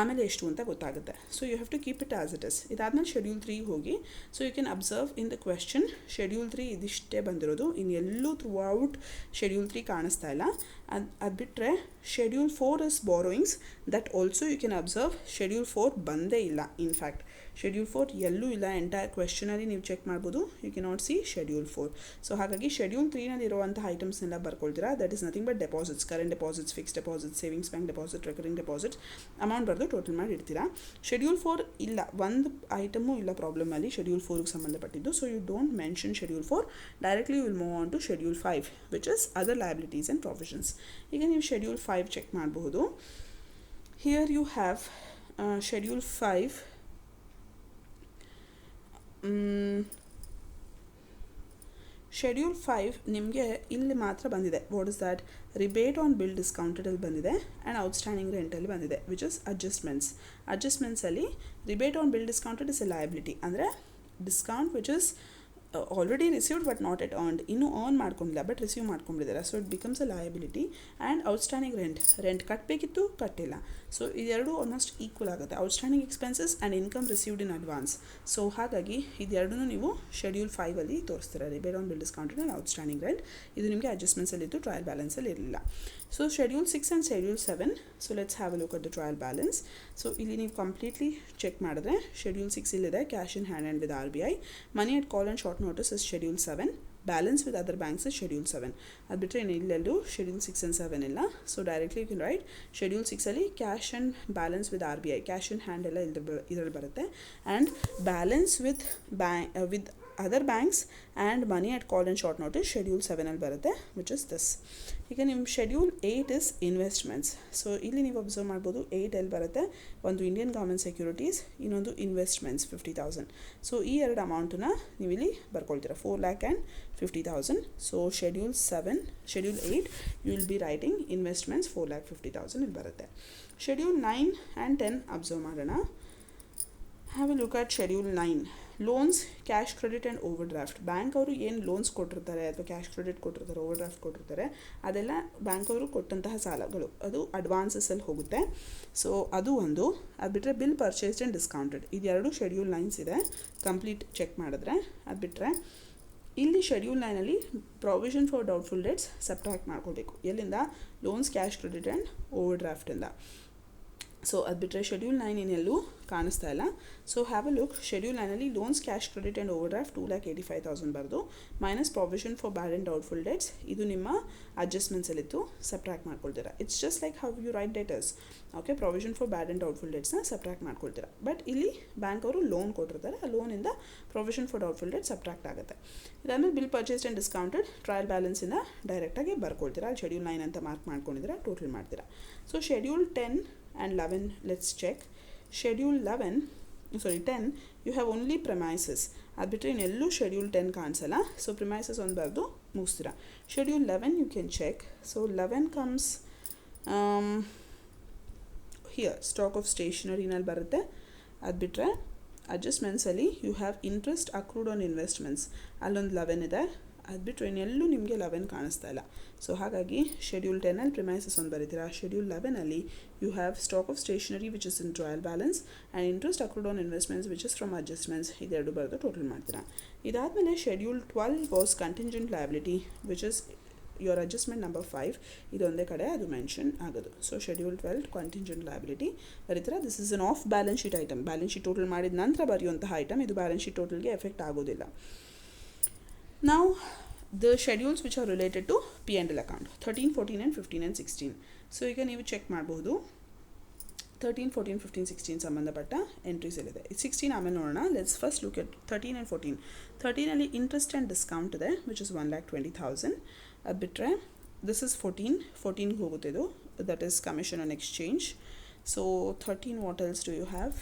ಆಮೇಲೆ ಎಷ್ಟು ಅಂತ ಗೊತ್ತಾಗುತ್ತೆ. So you have to keep it as it is. ಇದಾದಮೇಲೆ ಶೆಡ್ಯೂಲ್ 3 ಹೋಗಿ. So you can observe in the question schedule 3 ಇದಿಷ್ಟೇ ಬಂದಿರೋದು, ಇನ್ನು ಎಲ್ಲೂ ಥ್ರೂ ಔಟ್ ಶೆಡ್ಯೂಲ್ 3 ಕಾಣಿಸ್ತಾ ಇಲ್ಲ. ಅದು ಬಿಟ್ಟರೆ schedule 4 is borrowings. That also you can observe schedule 4 ಬಂದೇ ಇಲ್ಲ. ಇನ್ಫ್ಯಾಕ್ಟ್ ಶೆಡ್ಯೂಲ್ 4 ಎಲ್ಲೂ ಇಲ್ಲ. ಎಂಟೈರ್ ಕ್ವೆಶ್ಚನಲ್ಲಿ ನೀವು ಚೆಕ್ ಮಾಡ್ಬೋದು, you can not see schedule 4. So ಹಾಗಾಗಿ ಶೆಡ್ಯೂಲ್ 3ನಲ್ಲಿ ಇರುವಂಥ ಐಟಮ್ಸ್ನೆಲ್ಲ ಬರ್ಕೊಳ್ತೀರಾ. That is nothing but deposits, current deposits, fix deposits, savings bank deposit, recurring deposits, amount ಬರೆದು ಟೋಟಲ್ ಮಾಡಿ ಇಡ್ತೀರಾ. ಶೆಡ್ಯೂಲ್ 4 ಇಲ್ಲ, ಒಂದು ಐಟಮು ಇಲ್ಲ ಪ್ರಾಬ್ಲಮಲ್ಲಿ ಶೆಡ್ಯೂಲ್ 4ಗೆ ಸಂಬಂಧಪಟ್ಟಿದ್ದು. So you don't mention schedule 4, directly you will move on to schedule 5 which is other liabilities and provisions. ಈಗ ನೀವು ಶೆಡ್ಯೂಲ್ 5 ಚೆಕ್ ಮಾಡಬಹುದು. Here you have schedule 5. Schedule 5 ನಿಮಗೆ ಇಲ್ಲಿ ಮಾತ್ರ ಬಂದಿದೆ. What is that? Rebate on bill ಡಿಸ್ಕೌಂಟೆಡಲ್ಲಿ ಬಂದಿದೆ and outstanding ರೆಂಟಲ್ಲಿ ಬಂದಿದೆ, ವಿಚ್ ಇಸ್ ಅಡ್ಜಸ್ಟ್ಮೆಂಟ್ಸಲ್ಲಿ rebate on bill discounted is a liability. ಅಂದರೆ discount which is already received but not yet earned, ಇನ್ನೂ ಅರ್ನ್ ಮಾಡ್ಕೊಂಡಿಲ್ಲ ಬಟ್ ರಿಸೀವ್ ಮಾಡ್ಕೊಂಡಿದ್ದಾರೆ. So it becomes a liability. And outstanding rent ಕಟ್ಟಬೇಕಿತ್ತು, ಕಟ್ಟಿಲ್ಲ. So ಇದೆರಡು ಆಲ್ಮೋಸ್ಟ್ ಈಕ್ವಲ್ ಆಗುತ್ತೆ, outstanding expenses and income received in advance. So ಹಾಗಾಗಿ ಇದೆರಡೂ ನೀವು ಶೆಡ್ಯೂಲ್ 5ಅಲ್ಲಿ ತೋರಿಸ್ತೀರಾ, rebate on bill discounted and outstanding rent. ಇದು ನಿಮಗೆ ಅಡ್ಜಸ್ಟ್ಮೆಂಟ್ಸಲ್ಲಿತ್ತು, ಟ್ರಯಲ್ ಬ್ಯಾಲೆನ್ಸಲ್ಲಿ ಇರಲಿಲ್ಲ. So schedule 6 and schedule 7. So let's have a look at the trial balance. So ಇಲ್ಲಿ ನೀವು ಕಂಪ್ಲೀಟ್ಲಿ ಚೆಕ್ ಮಾಡಿದ್ರೆ ಶೆಡ್ಯೂಲ್ 6 ಇಲ್ಲಿದೆ, cash in hand and with RBI. Money at call and short notice is schedule 7. Balance with other banks is schedule 7. ಅದು ಬಿಟ್ಟರೆ ಇನ್ನು ಇಲ್ಲೆಲ್ಲೂ schedule 6 and 7 ಇಲ್ಲ. So directly you can write schedule 6ಅಲ್ಲಿ cash and balance with RBI, cash in hand ಎಲ್ಲ ಇದರಲ್ಲಿ ಬರುತ್ತೆ. And balance with other banks and money at call and short notice schedule 7ಅಲ್ಲಿ ಬರುತ್ತೆ, ವಿಚ್ ಇಸ್ ದಿಸ್. ಈಗ ನಿಮ್ಮ schedule 8 is investments. So ಇಲ್ಲಿ ನೀವು ಅಬ್ಸರ್ವ್ ಮಾಡ್ಬೋದು 8 ಎಲ್ಲಿ ಬರುತ್ತೆ, ಒಂದು ಇಂಡಿಯನ್ ಗೌರ್ಮೆಂಟ್ ಸೆಕ್ಯೂರಿಟೀಸ್, ಇನ್ನೊಂದು ಇನ್ವೆಸ್ಟ್ಮೆಂಟ್ಸ್ 50,000. ಸೊ ಈ ಎರಡು ಅಮೌಂಟನ್ನ ನೀವು ಇಲ್ಲಿ ಬರ್ಕೊಳ್ತೀರಾ, 4,50,000. So schedule 8 you will be writing investments 4,50,000 ಇಲ್ಲಿ ಬರುತ್ತೆ. ಶೆಡ್ಯೂಲ್ 9 ಆ್ಯಂಡ್ 10 ಅಬ್ಸರ್ವ್ ಮಾಡೋಣ. Have a look at schedule 9. Loans, cash credit and overdraft. Bank ಅವರು ಏನು ಲೋನ್ಸ್ ಕೊಟ್ಟಿರ್ತಾರೆ ಅಥವಾ ಕ್ಯಾಶ್ ಕ್ರೆಡಿಟ್ ಕೊಟ್ಟಿರ್ತಾರೆ, ಓವರ್ ಡ್ರಾಫ್ಟ್ ಕೊಟ್ಟಿರ್ತಾರೆ, ಅದೆಲ್ಲ ಬ್ಯಾಂಕ್ ಅವರು ಕೊಟ್ಟಂತಹ ಸಾಲಗಳು, ಅದು ಅಡ್ವಾನ್ಸಸಲ್ಲಿ ಹೋಗುತ್ತೆ. ಸೊ ಅದು ಒಂದು. ಅದು ಬಿಟ್ಟರೆ ಬಿಲ್ ಪರ್ಚೇಸ್ಡ್ ಆ್ಯಂಡ್ ಡಿಸ್ಕೌಂಟೆಡ್, ಇದೆರಡು ಶೆಡ್ಯೂಲ್ 9 ಇದೆ, ಕಂಪ್ಲೀಟ್ ಚೆಕ್ ಮಾಡಿದ್ರೆ. ಅದು ಬಿಟ್ಟರೆ ಇಲ್ಲಿ ಶೆಡ್ಯೂಲ್ 9ಅಲ್ಲಿ provision for doubtful debts subtract ಮಾಡ್ಕೊಳ್ಬೇಕು. ಎಲ್ಲಿಂದ? Loans, cash credit and over ಡ್ರಾಫ್ಟಿಂದ. ಸೊ ಅದು ಬಿಟ್ಟರೆ ಶೆಡ್ಯೂಲ್ 9 ಇನ್ನೆಲ್ಲೂ ಕಾಣಿಸ್ತಾ ಇಲ್ಲ. So have a look. Schedule 9ಅಲ್ಲಿ loans, cash credit and overdraft 2,85,000 ಬರೆದು minus provision for bad and doubtful debts, ಇದು ನಿಮ್ಮ ಅಡ್ಜಸ್ಟ್ಮೆಂಟ್ಸಲ್ಲಿತ್ತು, ಸಬ್ಟ್ರಾಕ್ಟ್ ಮಾಡ್ಕೊಳ್ತೀರಾ. It's just like how you write debtors. Okay, provision for bad and doubtful ಡೇಟ್ಸ್ನ subtract ಮಾಡ್ಕೊಳ್ತೀರಾ. But ಇಲ್ಲಿ bank ಅವರು ಲೋನ್ ಕೊಟ್ಟಿರ್ತಾರೆ, ಆ ಲೋನಿಂದ provision for doubtful debt subtract ಆಗುತ್ತೆ. ಇದಾದಮೇಲೆ bill purchased and discounted trial ಬ್ಯಾಲೆನ್ಸಿಂದ ಡೈರೆಕ್ಟಾಗಿ ಬರ್ಕೊಳ್ತೀರಾ. ಅಲ್ಲಿ ಶೆಡ್ಯೂಲ್ 9 ಅಂತ ಮಾರ್ಕ್ ಮಾಡ್ಕೊಂಡಿದ್ದೀರಾ, ಟೋಟಲ್ ಮಾಡ್ತೀರಾ. So schedule 10 and 11, let's check. Schedule 10, you have only premises. ಅದು ಬಿಟ್ಟರೆ ಇನ್ನೆಲ್ಲೂ ಶೆಡ್ಯೂಲ್ 10 ಕಾಣಿಸಲ್ಲ. ಸೊ ಪ್ರಿಮೈಸಸ್ ಒಂದು ಬರೆದು ಮುಗಿಸ್ತೀರಾ. Schedule 11 you can check. So 11 comes here, stock of ಸ್ಟೇಷನರಿನಲ್ಲಿ ಬರುತ್ತೆ. ಅದು ಬಿಟ್ಟರೆ ಅಡ್ಜಸ್ಟ್ಮೆಂಟ್ಸಲ್ಲಿ you have interest accrued on investments, ಅಲ್ಲೊಂದು 11 ಇದೆ. ಅದು ಬಿಟ್ಟರೆ ಇನ್ನೆಲ್ಲೂ ನಿಮಗೆ 11 ಕಾಣಿಸ್ತಾ ಇಲ್ಲ. ಸೊ ಹಾಗಾಗಿ ಶೆಡ್ಯೂಲ್ 10ಅಲ್ಲಿ ಪ್ರಿಮೈಸಸ್ ಒಂದು ಬರೀತೀರಾ. ಶೆಡ್ಯೂಲ್ 11ಅಲ್ಲಿ you have stock of stationery which is in trial balance and interest accrued on investments which is from adjustments, ಇದೆರಡು ಬರೆದು ಟೋಟಲ್ ಮಾಡ್ತೀರಾ. ಇದಾದಮೇಲೆ schedule 12 was contingent liability which is your adjustment number 5. ಇದೊಂದೇ ಕಡೆ ಅದು ಮೆನ್ಷನ್ ಆಗೋದು. So schedule 12 contingent liability ಬರೀತೀರಾ. This is an off balance sheet item. Balance sheet total ಮಾಡಿದ ನಂತರ ಬರೆಯುವಂತಹ ಐಟಮ್, ಇದು ಬ್ಯಾಲೆನ್ಸ್ ಶೀಟ್ ಟೋಟಲ್ಗೆ ಎಫೆಕ್ಟ್ ಆಗೋದಿಲ್ಲ. Now the schedules which are related to P&L account 13, 14 and 15 and 16. So ಈಗ ನೀವು check ಮಾಡಬಹುದು 13, 14, 15, 16 ಸಂಬಂಧಪಟ್ಟ ಎಂಟ್ರೀಸ್ ಎಲ್ಲಿದೆ. 16 ಆಮೇಲೆ ನೋಡೋಣ. Let's first look at 13 and 14. 13ಅಲ್ಲಿ ಇಂಟ್ರೆಸ್ಟ್ ಆ್ಯಂಡ್ ಡಿಸ್ಕೌಂಟ್ ಇದೆ ವಿಚ್ ಇಸ್ 1,20,000. ಅದು ಬಿಟ್ಟರೆ ದಿಸ್ ಇಸ್ 14ಗೆ ಹೋಗುತ್ತೆ ಇದು, that is commission on exchange. So 13 what else do you have?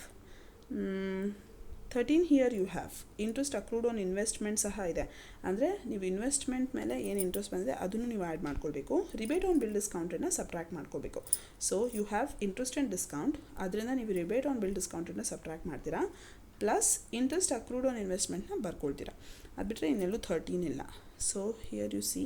13 here you have interest accrued on investment ಸಹ ಇದೆ. ಅಂದರೆ ನೀವು ಇನ್ವೆಸ್ಟ್ಮೆಂಟ್ ಮೇಲೆ ಏನು ಇಂಟ್ರೆಸ್ಟ್ ಬಂದಿದೆ ಅದನ್ನು ನೀವು ಆ್ಯಡ್ ಮಾಡ್ಕೊಳ್ಬೇಕು. ರಿಬೇಟ್ ಆನ್ ಬಿಲ್ ಡಿಸ್ಕೌಂಟನ್ನು ಸಬ್ಟ್ರಾಕ್ಟ್ ಮಾಡ್ಕೋಬೇಕು. So you have interest and discount, ಅದರಿಂದ ನೀವು ರಿಬೇಟ್ ಆನ್ ಬಿಲ್ ಡಿಸ್ಕೌಂಟನ್ನು ಸಬ್ಟ್ರಾಕ್ಟ್ ಮಾಡ್ತೀರಾ, ಪ್ಲಸ್ ಇಂಟ್ರೆಸ್ಟ್ ಅಕ್ರೂಡ್ ಆನ್ ಇನ್ವೆಸ್ಟ್ಮೆಂಟ್ನ ಬರ್ಕೊಳ್ತೀರಾ. ಅದು ಬಿಟ್ಟರೆ ಇನ್ನೆಲ್ಲೂ 13 ಇಲ್ಲ. So here you see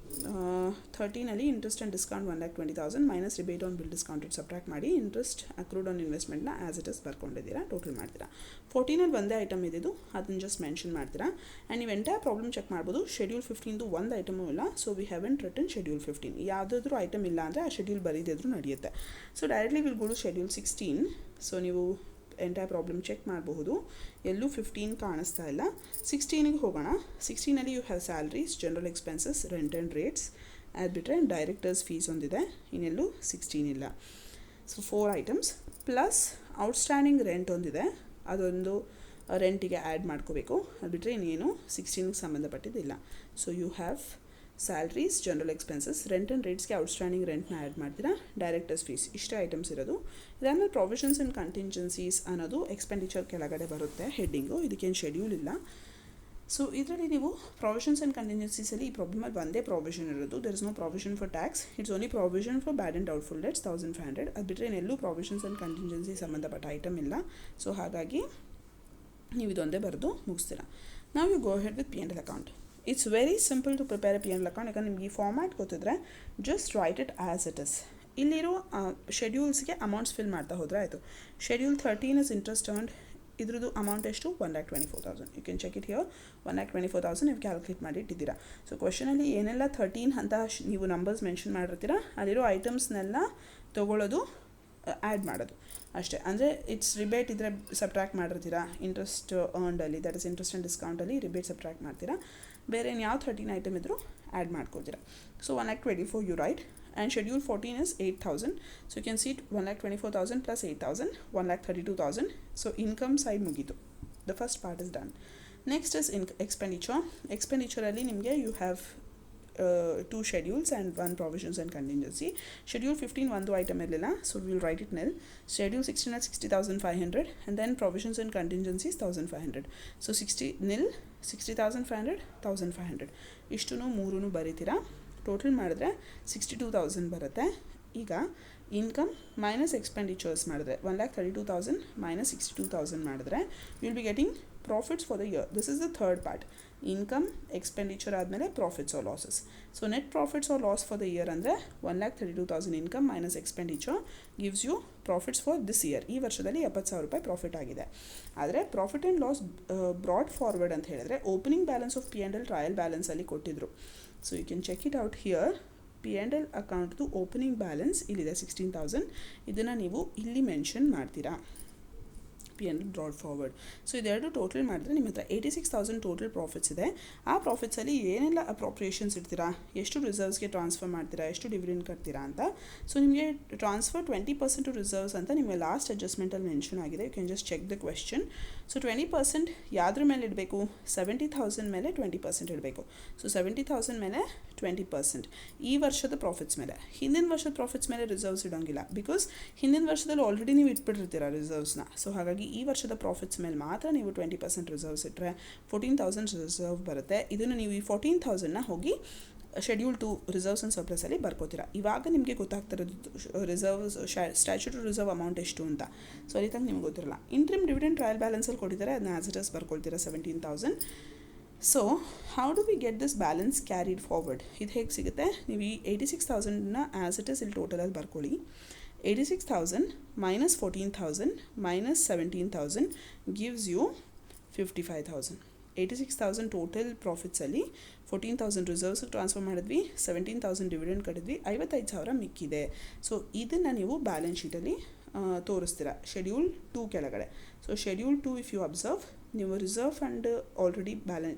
13 interest and discount 1,20,000 minus rebate on bill discounted subtract ಮಾಡಿ ಇಂಟ್ರೆಸ್ಟ್ ಅಕ್ರೂಡ್ ಆನ್ ಇನ್ವೆಸ್ಟ್ಮೆಂಟ್ನ ಆ್ಯಸ್ ಇಟ್ ಇಸ್ ಬರ್ಕೊಂಡಿದ್ದೀರಾ, ಟೋಟಲ್ ಮಾಡ್ತೀರಾ. 14 ಒಂದೇ ಐಟಮ್ ಇದ್ದಿದ್ದು ಅದನ್ನು ಜಸ್ಟ್ ಮೆನ್ಷನ್ ಮಾಡ್ತೀರಾ. ಆ್ಯಂಡ್ ನೀವು ಎಂಟೈರ್ ಪ್ರಾಬ್ಲಮ್ ಚೆಕ್ ಮಾಡ್ಬೋದು. ಶೆಡ್ಯೂಲ್ 15 ಒಂದು ಐಟಮೂ ಇಲ್ಲ, so we haven't written schedule 15. ಯಾವುದಾದ್ರೂ ಐಟಮ್ ಇಲ್ಲ ಅಂದರೆ ಆ ಶೆಡ್ಯೂಲ್ ಬರೀದಿದ್ರು ನಡೆಯುತ್ತೆ. So directly will go to schedule 16. ಸೊ ನೀವು ಎಂಟೈರ್ ಪ್ರಾಬ್ಲಮ್ ಚೆಕ್ ಮಾಡಬಹುದು. ಎಲ್ಲೂ 15 ಕಾಣಿಸ್ತಾ ಇಲ್ಲ. 16ಗೆ ಹೋಗೋಣ. 16ನಲ್ಲಿ you have salaries, general expenses, rent and rates ಅದು ಬಿಟ್ಟರೆ ಡೈರೆಕ್ಟರ್ಸ್ ಫೀಸ್ ಒಂದಿದೆ. ಇನ್ನೆಲ್ಲೂ 16 ಇಲ್ಲ. So 4 items plus outstanding rent ಒಂದಿದೆ, ಅದೊಂದು ರೆಂಟಿಗೆ ಆ್ಯಡ್ ಮಾಡ್ಕೋಬೇಕು. ಅದು ಬಿಟ್ಟರೆ ಇನ್ನೇನು 16ಗೆ ಸಂಬಂಧಪಟ್ಟಿದ್ದಿಲ್ಲ. So you have salaries, general expenses, rent and ರೇಟ್ಸ್ಗೆ ಔಟ್ಸ್ಟ್ಯಾಂಡಿಂಗ್ ರೆಂಟ್ನ ಆ್ಯಡ್ ಮಾಡ್ತೀರಾ, ಡೈರೆಕ್ಟರ್ಸ್ ಫೀಸ್, ಇಷ್ಟೇ ಐಟಮ್ಸ್ ಇರೋದು. ಇದಾದಮೇಲೆ ಪ್ರೊವಿಷನ್ಸ್ ಆ್ಯಂಡ್ ಕಂಟಿಂಜೆನ್ಸೀಸ್ ಅನ್ನೋದು ಎಕ್ಸ್ಪೆಂಡಿಚರ್ ಕೆಳಗಡೆ ಬರುತ್ತೆ ಹೆಡ್ಡಿಂಗು, ಇದಕ್ಕೇನು ಶೆಡ್ಯೂಲ್ ಇಲ್ಲ. ಸೊ ಇದರಲ್ಲಿ ನೀವು ಪ್ರೊವಿಷನ್ಸ್ ಆ್ಯಂಡ್ ಕಂಟಿಂಜೆನ್ಸೀಸಲ್ಲಿ ಈ ಪ್ರಾಬ್ಲಮಲ್ಲಿ ಒಂದೇ ಪ್ರಾವಿಷನ್ ಇರೋದು. There is no provision for tax, it's only provision for bad and doubtful debts 1,500. ಅದು ಬಿಟ್ಟರೆ ಇನ್ನೆಲ್ಲೂ ಪ್ರಾವಿಷನ್ಸ್ ಆ್ಯಂಡ್ ಕಂಟಿಂಜೆನ್ಸಿ ಸಂಬಂಧಪಟ್ಟ ಐಟಮ್ ಇಲ್ಲ. ಸೊ ಹಾಗಾಗಿ ನೀವು ಇದೊಂದೇ ಬರೆದು ಮುಗಿಸ್ತೀರಾ. ನಾವು you go ahead with P&L account. It's very simple to prepare a P&L account. ಯಾಕಂದ್ರೆ ನಿಮ್ಗೆ ಈ ಫಾರ್ಮ್ಯಾಟ್ ಗೊತ್ತಿದ್ರೆ just write it as it is. ಇಲ್ಲಿರೋ ಶೆಡ್ಯೂಲ್ಸ್ಗೆ ಅಮೌಂಟ್ಸ್ ಫಿಲ್ ಮಾಡ್ತಾ ಹೋದರೆ ಆಯಿತು. ಶೆಡ್ಯೂಲ್ 13 ಇಸ್ ಇಂಟ್ರೆಸ್ಟ್ ಅರ್ನ್ಡ್, ಇದ್ರದ್ದು ಅಮೌಂಟ್ ಎಷ್ಟು 1,24,000. You can check it here. 1,24,000 ನೀವು ಕ್ಯಾಲ್ಕುಲೇಟ್ ಮಾಡಿ ಇಟ್ಟಿದ್ದೀರಾ. ಸೊ ಕ್ವಶನಲ್ಲಿ ಏನೆಲ್ಲ 13 ಅಂತ ನೀವು ನಂಬರ್ಸ್ ಮೆನ್ಷನ್ ಮಾಡಿರ್ತೀರ, ಅಲ್ಲಿರೋ ಐಟಮ್ಸ್ನೆಲ್ಲ ತೊಗೊಳ್ಳೋದು, ಆ್ಯಡ್ ಮಾಡೋದು ಅಷ್ಟೇ. ಅಂದರೆ ಇಟ್ಸ್ ರಿಬೇಟ್ ಇದ್ದರೆ ಸಬ್ಟ್ರಾಕ್ಟ್ ಮಾಡಿರ್ತೀರಾ, ಇಂಟ್ರೆಸ್ಟ್ ಅರ್ನ್ಡಲ್ಲಿ, ದಟ್ ಇಸ್ ಇಂಟ್ರೆಸ್ಟ್ ಆ್ಯಂಡ್ ಡಿಸ್ಕೌಂಟಲ್ಲಿ ರಿಬೇಟ್ ಸಬ್ಟ್ರಾಕ್ಟ್ ಮಾಡ್ತೀರಾ. ಬೇರೆ ಯಾವ 13 ಐಟಮ್ ಇದ್ದರೂ ಆ್ಯಡ್ ಮಾಡ್ಕೊಳ್ತೀರಾ. So 1,24,000 you write. And schedule 14 is 8,000. So you can see it 1,24,000 plus 8,000, 1,32,000. So income side ಮುಗೀತು. The first part is done. Next is expenditure. ಎಕ್ಸ್ಪೆಂಡಿಚರಲ್ಲಿ ನಿಮಗೆ you have 2 schedules and 1 provisions and contingency. Schedule 15 ಒಂದು item ಇರಲಿಲ್ಲ, so will write it nil. Schedule 16 at 60,500 and then provisions and contingencies 1,500. So 60 nil, 60,500, 1,500 ಇಷ್ಟೂ ಮೂರೂ ಬರೀತೀರಾ. Total ಮಾಡಿದ್ರೆ 62,000 ಬರುತ್ತೆ. ಈಗ income minus expenditures ಮಾಡಿದ್ರೆ 1,32,000 ಮೈನಸ್ 62,000 ಮಾಡಿದ್ರೆ will be getting profits for the year. This is the third part. Income, expenditure ಆದಮೇಲೆ profits or losses. So net profits or loss for the year ಅಂದರೆ 1,32,000 income minus expenditure gives you profits for this year. ಈ ವರ್ಷದಲ್ಲಿ 70,000 ರೂಪಾಯಿ profit ಆಗಿದೆ. ಆದರೆ profit and loss brought forward ಅಂತ ಹೇಳಿದ್ರೆ opening balance of P&L trial ಬ್ಯಾಲೆನ್ಸಲ್ಲಿ ಕೊಟ್ಟಿದ್ರು. So you can check it out here. P&L ಅಕೌಂಟ್ದು ಓಪನಿಂಗ್ ಬ್ಯಾಲೆನ್ಸ್ ಇಲ್ಲಿದೆ 16,000. ಇದನ್ನು ನೀವು ಇಲ್ಲಿ ಮೆನ್ಷನ್ ಮಾಡ್ತೀರಾ, P&L ಬ್ರಾಡ್ ಫಾರ್ವರ್ಡ್. ಸೊ ಇದೆರಡು ಟೋಟಲ್ ಮಾಡಿದ್ರೆ ನಿಮ್ಮ ಹತ್ರ 86,000 ಟೋಟಲ್ ಪ್ರಾಫಿಟ್ಸ್ ಇದೆ. ಆ ಪ್ರಾಫಿಟ್ಸಲ್ಲಿ ಏನೆಲ್ಲ ಅಪ್ರೋಪ್ರಿಯೇಷನ್ಸ್ ಇಡ್ತೀರಾ, ಎಷ್ಟು ರಿಸರ್ವ್ಸ್ಗೆ ಟ್ರಾನ್ಸ್ಫರ್ ಮಾಡ್ತೀರಾ, ಎಷ್ಟು ಡಿವಿಡೆಂಡ್ ಕಟ್ತೀರಾ ಅಂತ. ಸೊ ನಿಮಗೆ ಟ್ರಾನ್ಸ್ಫರ್ 20% ಟು ರಿಸರ್ವ್ಸ್ ಅಂತ ನಿಮಗೆ ಲಾಸ್ಟ್ ಅಡ್ಜಸ್ಟ್ಮೆಂಟಲ್ಲಿ ಮೆನ್ಷನ್ ಆಗಿದೆ. You can just check the question. So 20% ಯಾವ್ದ್ರ ಮೇಲೆ ಇಡಬೇಕು, 70,000 ಮೇಲೆ 20% ಇಡಬೇಕು. ಸೊ 70,000 ಮೇಲೆ 20% ಈ ವರ್ಷದ ಪ್ರಾಫಿಟ್ಸ್ ಮೇಲೆ. ಹಿಂದಿನ ವರ್ಷದ ಪ್ರಾಫಿಟ್ಸ್ ಮೇಲೆ ರಿಸರ್ವ್ಸ್ ಇಡೋಂಗಿಲ್ಲ, ಬಿಕಾಸ್ ಹಿಂದಿನ ವರ್ಷದಲ್ಲಿ ಆಲ್ರೆಡಿ ನೀವು ಇಟ್ಬಿಟ್ಟಿರ್ತೀರ ರಿಸರ್ವ್ಸ್ನ. ಸೊ ಹಾಗಾಗಿ ಈ ವರ್ಷದ ಪ್ರಾಫಿಟ್ಸ್ ಮೇಲೆ ಮಾತ್ರ ನೀವು 20% ರಿಸರ್ವ್ಸ್ ಇಟ್ಟರೆ 14,000 ರಿಸರ್ವ್ ಬರುತ್ತೆ. ಇದನ್ನು ನೀವು ಈ 14,000ನ ಹೋಗಿ ಶೆಡ್ಯೂಲ್ 2 ರಿಸರ್ವ್ಸ್ ಆ್ಯಂಡ್ ಸರ್ಪ್ಲಸಲ್ಲಿ ಬರ್ಕೋತೀರಾ. ಇವಾಗ ನಿಮಗೆ ಗೊತ್ತಾಗ್ತಿರೋದು ರಿಸರ್ವ್ಸ್ ಸ್ಟ್ಯಾಚ್ಯೂಟರಿ ರಿಸರ್ವ್ ಅಮೌಂಟ್ ಎಷ್ಟು ಅಂತ. ಸೊ ಅಲ್ಲಿ ತನಕ ನಿಮ್ಗೆ ಗೊತ್ತಿರಲ್ಲ. ಇಂಟ್ರಿಮ್ ಡಿವಿಡೆಂಡ್ ಟ್ರಯಲ್ ಬ್ಯಾಲೆನ್ಸಲ್ಲಿ ಕೊಟ್ಟಿದ್ದಾರೆ, ಅದನ್ನ ಆ್ಯಸ್ ಇಟ್ ಇಸ್ ಬರ್ಕೊಳ್ತೀರಾ 17,000. So how do we get this balance carried forward? ಇದು ಹೇಗೆ ಸಿಗುತ್ತೆ? ನೀವು ಈ 86,000ನ ಆ್ಯಸ್ ಇಟ್ ಇಸ್ ಇಲ್ಲಿ ಟೋಟಲಲ್ಲಿ ಬರ್ಕೊಳ್ಳಿ. 86,000 minus 14,000 minus 17,000 gives you 55,000. 86,000 total ಪ್ರಾಫಿಟ್ಸಲ್ಲಿ 14,000 ರಿಸರ್ವ್ಸ್ ಟ್ರಾನ್ಸ್ಫರ್ ಮಾಡಿದ್ವಿ, 17,000 ಡಿವಿಡೆಂಡ್ ಕಟ್ಟಿದ್ವಿ, 55,000 ಮಿಕ್ಕಿದೆ. ಸೊ ಇದನ್ನು ನೀವು ಬ್ಯಾಲೆನ್ಸ್ ಶೀಟಲ್ಲಿ ತೋರಿಸ್ತೀರಾ ಶೆಡ್ಯೂಲ್ 2 ಕೆಳಗಡೆ. So schedule 2 if you observe, ನೀವು ರಿಸರ್ವ್ ಫಂಡ್ ಆಲ್ರೆಡಿ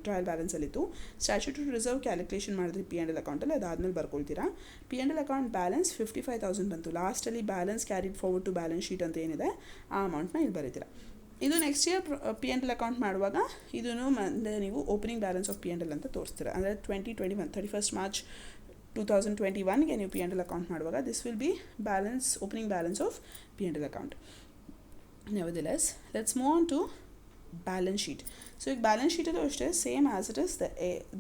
ಟ್ರಯಲ್ ಬ್ಯಾಲೆನ್ಸಲ್ಲಿತ್ತು. ಸ್ಟ್ಯಾಚ್ಯೂಟರಿ ರಿಸರ್ವ್ ಕ್ಯಾಲ್ಕುಲೇಷನ್ ಮಾಡಿದ್ರಿ P&L ಅಕೌಂಟಲ್ಲಿ, ಅದಾದಮೇಲೆ ಬರ್ಕೊಳ್ತೀರಾ. P&L ಅಕೌಂಟ್ ಬ್ಯಾಲೆನ್ಸ್ 55,000 ಬಂತು. ಲಾಸ್ಟಲ್ಲಿ balance carried forward to balance sheet ಅಂತ ಏನಿದೆ ಆ ಅಮೌಂಟ್ನ ಇಲ್ಲಿ ಬರೀತೀರಾ. ಇದು ನೆಕ್ಸ್ಟ್ ಇಯರ್ P&L ಅಕೌಂಟ್ ಮಾಡುವಾಗ ಇದನ್ನು ಮುಂದೆ ನೀವು ಓಪನಿಂಗ್ ಬ್ಯಾಲೆನ್ಸ್ ಆಫ್ P&L ಅಂತ ತೋರಿಸ್ತೀರಾ. ಅಂದರೆ 2021 31st March 2021ಗೆ ನೀವು P&L ಅಕೌಂಟ್ ಮಾಡುವಾಗ this will be balance, opening balance of P&L account. Nevertheless let's move on to balance sheet. So ಈಗ ಬ್ಯಾಲೆನ್ಸ್ ಶೀಟಲ್ಲೂ ಅಷ್ಟೇ same as it is.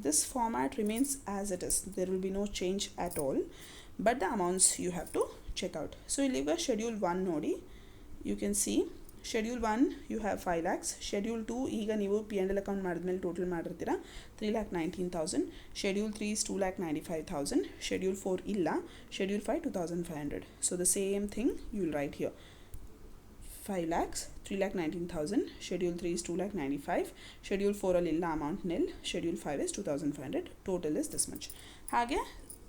This format remains as it is. There will be no change at all, but the amounts you have to check out. So ಇಲ್ಲಿಗ schedule 1 ನೋಡಿ, you can see schedule 1 you have 5 lakhs. Schedule 2 ಈಗ ನೀವು P&L account ಮಾಡಿದ್ಮೇಲೆ total ಮಾಡಿರ್ತೀರಾ 3,19,000. Schedule 3 is 2,95,000. Schedule 4 ಇಲ್ಲ. Schedule 5 2,500. So the same thing you will write here. 5 lakhs, 3,19,000. Schedule 3 is 2,95,000. Schedule 4 alilla amount nil. Schedule 5 is 2,500. Total is this much. ಹಾಗೆ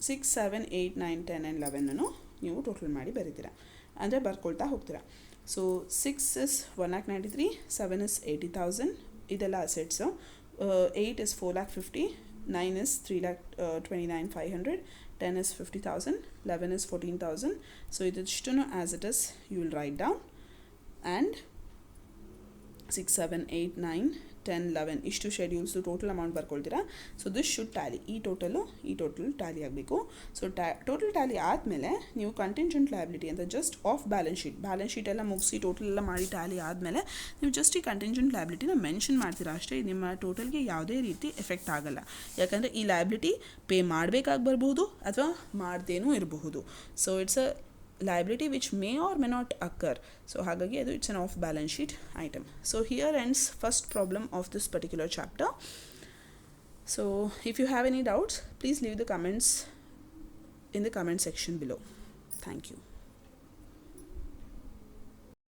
6, 7, 8, 9, 10 and 11 ನೀವು total ಮಾಡಿ ಬರೀತೀರಾ, ಅಂದರೆ ಬರ್ಕೊಳ್ತಾ ಹೋಗ್ತೀರಾ. ಸೊ 6 is 1,93,000, 7 is 80,000, ಇದೆಲ್ಲ assets. 8 is 4,50,000, 9 is 3,29,500, 10 is 50,000, 11 is 14,000. So ಇದಿಷ್ಟು as it is you will write down. And 6, 7, 8, 9, 10, 11 ಇಷ್ಟು schedules total amount ಬರ್ಕೊಳ್ತೀರಾ. So this should tally, ಈ ಟೋಟಲ್ ಟ್ಯಾಲಿ ಆಗಬೇಕು. ಸೊ ಟೋಟಲ್ ಟ್ಯಾಲಿ ಆದಮೇಲೆ ನೀವು ಕಂಟಿಂಜೆಂಟ್ ಲಯಬಿಲಿಟಿ ಅಂತ ಜಸ್ಟ್ ಆಫ್ ಬ್ಯಾಲೆನ್ಸ್ ಶೀಟ್ ಎಲ್ಲ ಮುಗಿಸಿ ಟೋಟಲ್ ಎಲ್ಲ ಮಾಡಿ ಟ್ಯಾಲಿ ಆದಮೇಲೆ ನೀವು ಜಸ್ಟ್ ಈ ಕಂಟಿಂಜೆಂಟ್ ಲಯಬಿಲಿಟಿನ ಮೆನ್ಷನ್ ಮಾಡ್ತೀರಾ ಅಷ್ಟೇ. ನಿಮ್ಮ ಟೋಟಲ್ಗೆ ಯಾವುದೇ ರೀತಿ ಎಫೆಕ್ಟ್ ಆಗಲ್ಲ, ಯಾಕಂದರೆ ಈ ಲಯಬಿಲಿಟಿ ಪೇ ಮಾಡಬೇಕಾಗಿ ಬರಬಹುದು ಅಥವಾ ಮಾಡ್ದೇನೂ ಇರಬಹುದು. So it's a liability which may or may not occur. So hagagi adu it's an off balance sheet item. So here ends first problem of this particular chapter. So if you have any doubts, please leave the comments in the comment section below. Thank you.